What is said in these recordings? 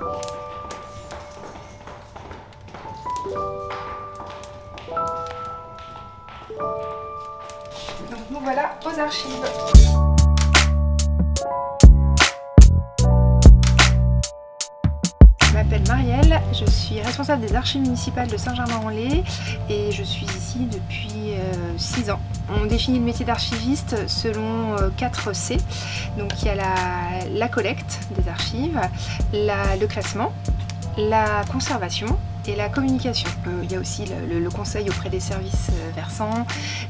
Donc nous voilà aux archives. Je m'appelle Marielle, je suis responsable des archives municipales de Saint-Germain-en-Laye et je suis ici depuis 6 ans. On définit le métier d'archiviste selon 4 C. Donc il y a la collecte des archives, le classement, la conservation et la communication. Il y a aussi le conseil auprès des services versants,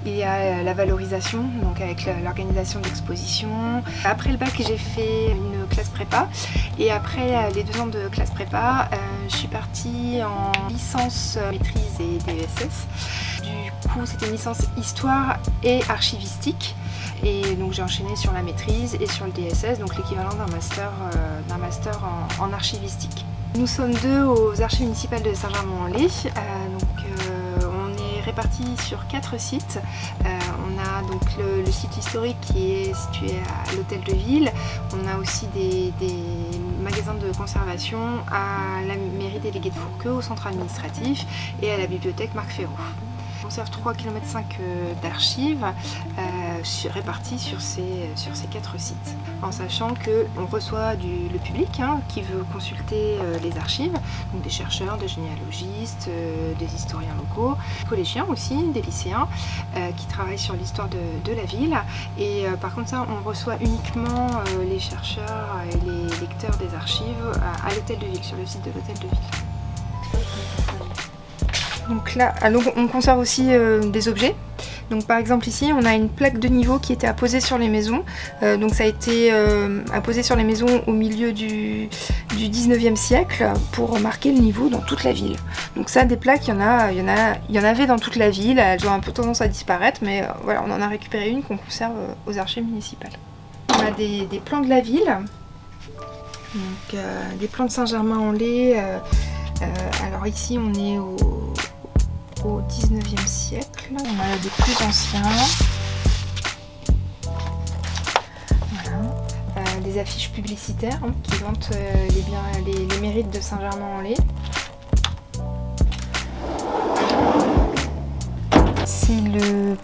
il y a la valorisation, donc avec l'organisation d'expositions. Après le bac, j'ai fait une classe prépa et après les 2 ans de classe prépa, je suis partie en licence maîtrise et DESS. Du coup, c'était une licence histoire et archivistique. Et donc j'ai enchaîné sur la maîtrise et sur le DSS, donc l'équivalent d'un master en archivistique. Nous sommes 2 aux archives municipales de Saint-Germain-en-Laye. On est répartis sur 4 sites. On a donc le site historique qui est situé à l'hôtel de ville. On a aussi des magasins de conservation à la mairie déléguée de Fourqueux, au centre administratif et à la bibliothèque Marc Ferraud. On conserve 3,5 km d'archives réparties sur ces 4 sites, en sachant qu'on reçoit le public qui veut consulter les archives, donc des chercheurs, des généalogistes, des historiens locaux, des collégiens aussi, des lycéens qui travaillent sur l'histoire de la ville. Et par contre ça, on reçoit uniquement les chercheurs et les lecteurs des archives à l'hôtel de ville, sur le site de l'hôtel de ville. Donc là, on conserve aussi des objets. Donc par exemple ici, on a une plaque de niveau qui était apposée sur les maisons. Donc ça a été apposé sur les maisons au milieu du 19e siècle pour marquer le niveau dans toute la ville. Donc ça, des plaques, il y en avait dans toute la ville. Elles ont un peu tendance à disparaître, mais voilà, on en a récupéré une qu'on conserve aux archives municipales. On a des plans de la ville, donc des plans de Saint-Germain-en-Laye. Alors ici, on est au 19e siècle, on a des plus anciens. Voilà. Des affiches publicitaires qui vantent les mérites de Saint-Germain-en-Laye. C'est le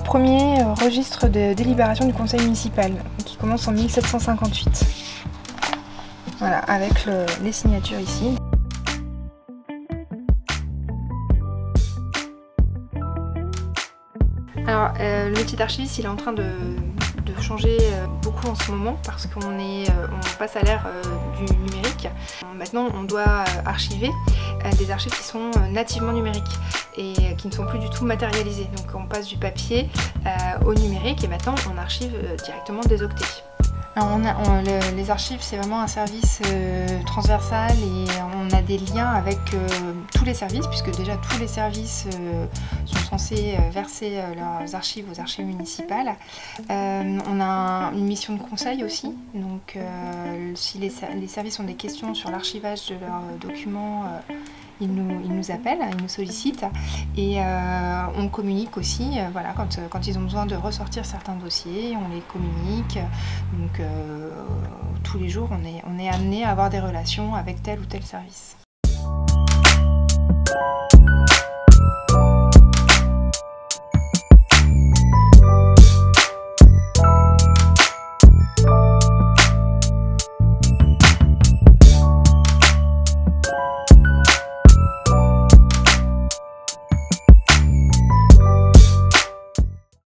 premier registre de délibération du conseil municipal qui commence en 1758. Voilà, avec les signatures ici. Alors, le métier d'archiviste, il est en train de changer beaucoup en ce moment parce qu'on passe à l'ère du numérique. Maintenant, on doit archiver des archives qui sont nativement numériques et qui ne sont plus du tout matérialisées. Donc, on passe du papier au numérique et maintenant, on archive directement des octets. Alors les archives, c'est vraiment un service transversal et on a des liens avec tous les services, puisque déjà tous les services sont censés verser leurs archives aux archives municipales. On a une mission de conseil aussi, donc si les services ont des questions sur l'archivage de leurs documents, ils nous appellent, ils nous sollicitent et on communique aussi, voilà, quand ils ont besoin de ressortir certains dossiers, on les communique. Donc tous les jours on est amené à avoir des relations avec tel ou tel service.